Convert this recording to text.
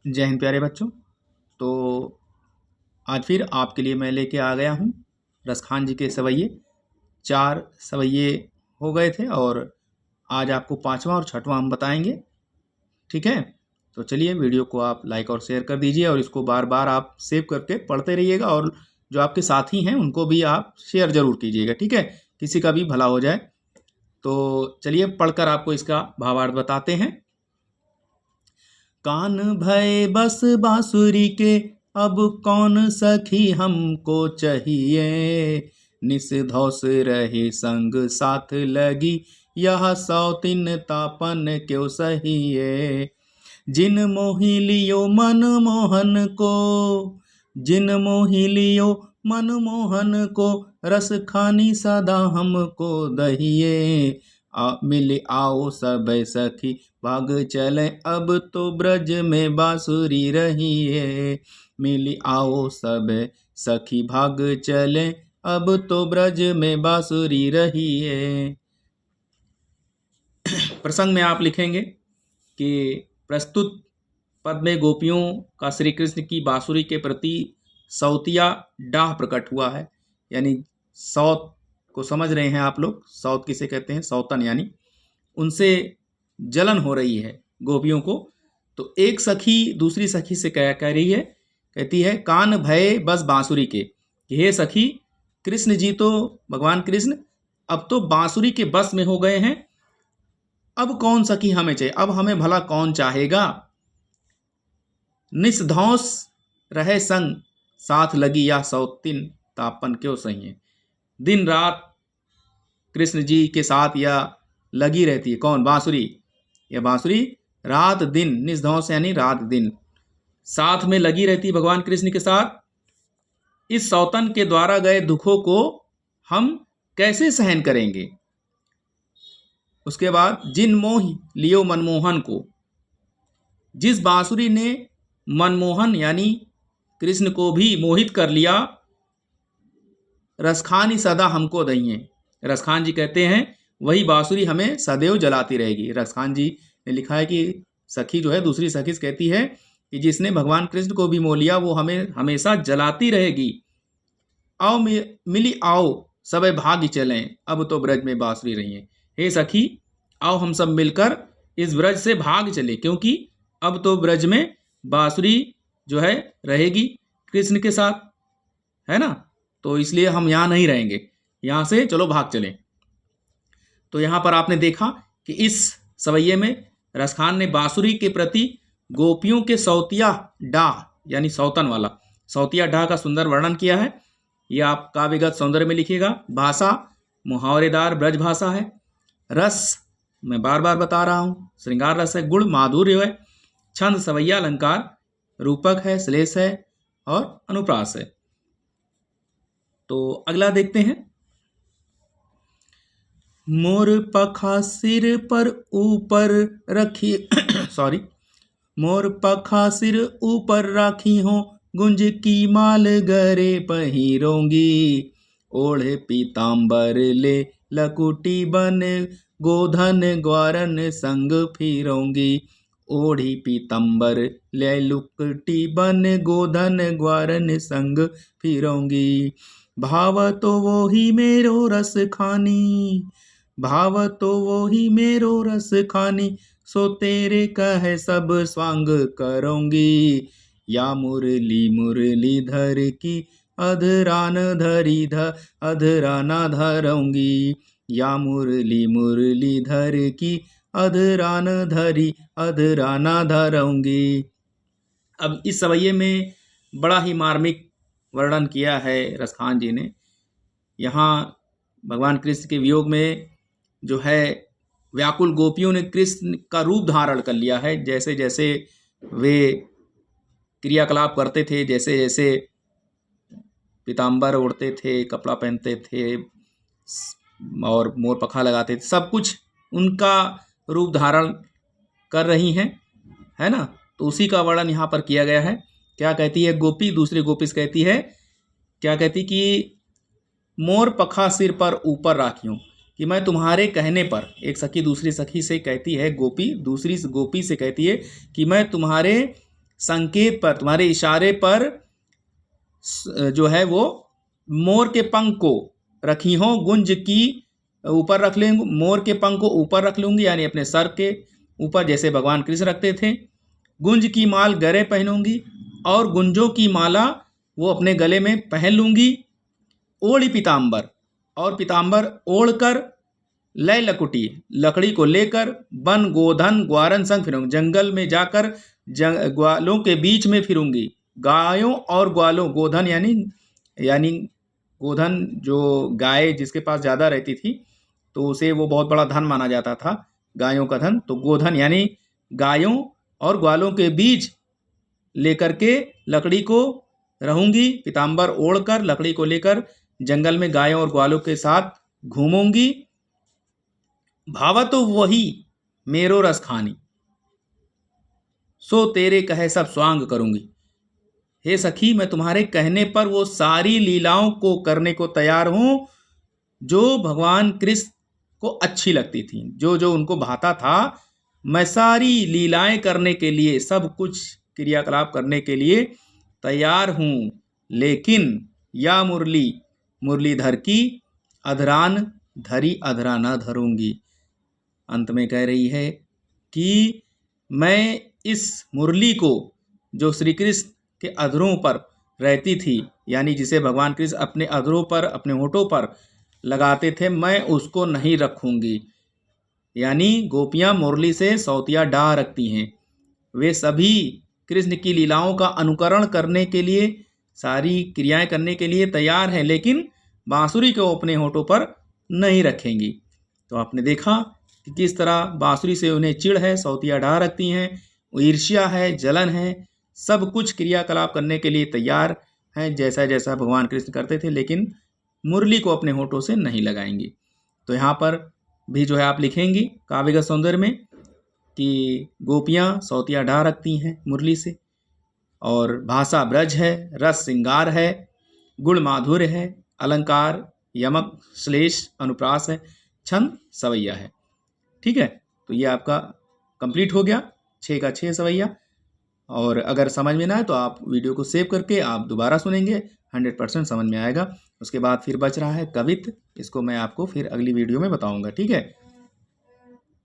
जय हिंद प्यारे बच्चों। तो आज फिर आपके लिए मैं लेके आ गया हूँ रसखान जी के सवैये। 4 सवैये हो गए थे और आज आपको 5वां और 6वां हम बताएंगे। ठीक है, तो चलिए वीडियो को आप लाइक और शेयर कर दीजिए और इसको बार बार आप सेव करके पढ़ते रहिएगा और जो आपके साथी हैं उनको भी आप शेयर ज़रूर कीजिएगा। ठीक है, किसी का भी भला हो जाए। तो चलिए पढ़कर आपको इसका भावार्थ बताते हैं। कान भय बस बांसुरी के, अब कौन सखी हमको चाहिए। निस धौस रहे संग साथ लगी, यह सौतीन तापन क्यों सहिए। जिन मोहि लियो मन मोहन को, जिन मोहि लियो मन मोहन को, रस खानी सदा हमको दहिए। मिल आओ सब सखी भाग चले, अब तो ब्रज में बांसुरी रही है। मिल आओ सब सखी भाग चले, अब तो ब्रज में बांसुरी रही है। प्रसंग में आप लिखेंगे कि प्रस्तुत पद में गोपियों का श्री कृष्ण की बांसुरी के प्रति सौतिया डाह प्रकट हुआ है। यानी सौत को समझ रहे हैं आप लोग, सौत किसे कहते हैं, सौतन, यानी उनसे जलन हो रही है गोपियों को। तो एक सखी दूसरी सखी से कह रही है, कहती है कान भय बस बांसुरी के, कि हे सखी कृष्ण जी तो, भगवान कृष्ण अब तो बांसुरी के बस में हो गए हैं, अब कौन सखी हमें चाहिए, अब हमें भला कौन चाहेगा। निस्धौस रहे संग साथ लगी, या सौतीन तापन क्यों सही है। दिन रात कृष्ण जी के साथ या लगी रहती है, कौन, बांसुरी। यह बांसुरी रात दिन, निस्धौस यानी रात दिन साथ में लगी रहती भगवान कृष्ण के साथ। इस सौतन के द्वारा गए दुखों को हम कैसे सहन करेंगे। उसके बाद जिन मोह लियो मनमोहन को, जिस बांसुरी ने मनमोहन यानी कृष्ण को भी मोहित कर लिया, रसखानी सदा हमको दहिए। रसखान जी कहते हैं वही बांसुरी हमें सदैव जलाती रहेगी। रसखान जी ने लिखा है कि सखी जो है दूसरी सखी कहती है कि जिसने भगवान कृष्ण को भी मोह लिया वो हमें हमेशा जलाती रहेगी। आओ मिली आओ सब भाग्य चलें, अब तो ब्रज में बांसुरी रही है। हे सखी आओ हम सब मिलकर इस ब्रज से भाग चले, क्योंकि अब तो ब्रज में बांसुरी जो है रहेगी कृष्ण के साथ, है ना। तो इसलिए हम यहाँ नहीं रहेंगे, यहाँ से चलो भाग चलें। तो यहाँ पर आपने देखा कि इस सवैये में रसखान ने बांसुरी के प्रति गोपियों के सौतिया डाह यानी सौतन वाला सौतिया डाह का सुंदर वर्णन किया है। यह आप काव्यगत सौंदर्य में लिखिएगा। भाषा मुहावरेदार ब्रज भाषा है। रस मैं बार बार बता रहा हूँ, श्रृंगार रस है, गुण माधुर्य है, छंद सवैया अलंकार, रूपक है, श्लेष है और अनुप्रास है। तो अगला देखते हैं। मोर पखा सिर पर ऊपर रखी सॉरी मोर पखा सिर ऊपर राखी हो, गुंज की माल गरे पहिरोंगी। ओढ़े पीताम्बर ले लकुटी बन, गोधन ग्वारन संग फिरोंगी। ओढ़ी पीताम्बर ले लुकटी बन, गोधन ग्वारन संग फिरोंगी। भाव तो वो ही मेरो रस खानी, भाव तो वो ही मेरो रस खानी, सो तेरे कहे सब स्वांग करूंगी। या मुरली मुरली धर की, अधरान धरी अधराना धरूंगी। या मुरली मुरली धर की, अधरान धरी अधराना धरूंगी। अब इस सवैये में बड़ा ही मार्मिक वर्णन किया है रसखान जी ने। यहाँ भगवान कृष्ण के वियोग में जो है व्याकुल गोपियों ने कृष्ण का रूप धारण कर लिया है। जैसे जैसे वे क्रियाकलाप करते थे, जैसे जैसे पीताम्बर ओढ़ते थे, कपड़ा पहनते थे और मोर पखा लगाते थे, सब कुछ उनका रूप धारण कर रही हैं, है ना। तो उसी का वर्णन यहाँ पर किया गया है। क्या कहती है गोपी, दूसरी गोपी से कहती है, क्या कहती कि मोर पखा सिर पर ऊपर राखियों, कि मैं तुम्हारे कहने पर, एक सखी दूसरी सखी से कहती है, गोपी दूसरी गोपी से कहती है कि मैं तुम्हारे संकेत पर, तुम्हारे इशारे पर जो है वो मोर के पंख को रखी हो गुंज की ऊपर रख लेंगे, मोर के पंख को ऊपर रख लूंगी यानी अपने सर के ऊपर, जैसे भगवान कृष्ण रखते थे। गुंज की माल गले पहनूंगी और गुंजों की माला वो अपने गले में पहन लूंगी। ओढ़ी पीताम्बर, और पीताम्बर ओढ़कर लय लकुटी, लकड़ी को लेकर वन गोधन ग्वारन संग फिरूंगी, जंगल में जाकर ग्वालों के बीच में फिरूंगी। गायों और ग्वालों, गोधन यानी गोधन जो गाय जिसके पास ज़्यादा रहती थी तो उसे वो बहुत बड़ा धन माना जाता था, गायों का धन। तो गोधन यानी गायों और ग्वालों के बीच लेकर के लकड़ी को रहूंगी, पीताम्बर ओढ़कर लकड़ी को लेकर जंगल में गायों और ग्वालों के साथ घूमूंगी। भावत वही मेरो रस खानी, सो तेरे कहे सब स्वांग करूंगी। हे सखी, मैं तुम्हारे कहने पर वो सारी लीलाओं को करने को तैयार हूं जो भगवान कृष्ण को अच्छी लगती थी, जो जो उनको भाता था। मैं सारी लीलाएं करने के लिए, सब कुछ क्रियाकलाप करने के लिए तैयार हूं, लेकिन या मुरलीधर की अधरान धरी अधरा न धरूंगी। अंत में कह रही है कि मैं इस मुरली को जो श्री कृष्ण के अधरों पर रहती थी, यानी जिसे भगवान कृष्ण अपने अधरों पर, अपने होठों पर लगाते थे, मैं उसको नहीं रखूंगी। यानी गोपियां मुरली से सौतिया डाह रखती हैं, वे सभी कृष्ण की लीलाओं का अनुकरण करने के लिए, सारी क्रियाएं करने के लिए तैयार हैं, लेकिन बांसुरी को अपने होठों पर नहीं रखेंगी। तो आपने देखा कि किस तरह बांसुरी से उन्हें चिढ़ है, सौतिया डाह रखती हैं, ईर्ष्या है, जलन है, सब कुछ क्रियाकलाप करने के लिए तैयार हैं जैसा जैसा भगवान कृष्ण करते थे, लेकिन मुरली को अपने होठों से नहीं लगाएंगी। तो यहाँ पर भी जो है आप लिखेंगी काव्यगत सौंदर्य में कि गोपियाँ सौतिया डाह रखती हैं मुरली से, और भाषा ब्रज है, रस श्रृंगार है, गुण माधुर्य है, अलंकार यमक श्लेष अनुप्रास है, छंद सवैया है। ठीक है, तो ये आपका कंप्लीट हो गया 6 का 6 सवैया। और अगर समझ में ना आए तो आप वीडियो को सेव करके आप दोबारा सुनेंगे, 100% समझ में आएगा। उसके बाद फिर बच रहा है कवित्त, इसको मैं आपको फिर अगली वीडियो में बताऊंगा। ठीक है।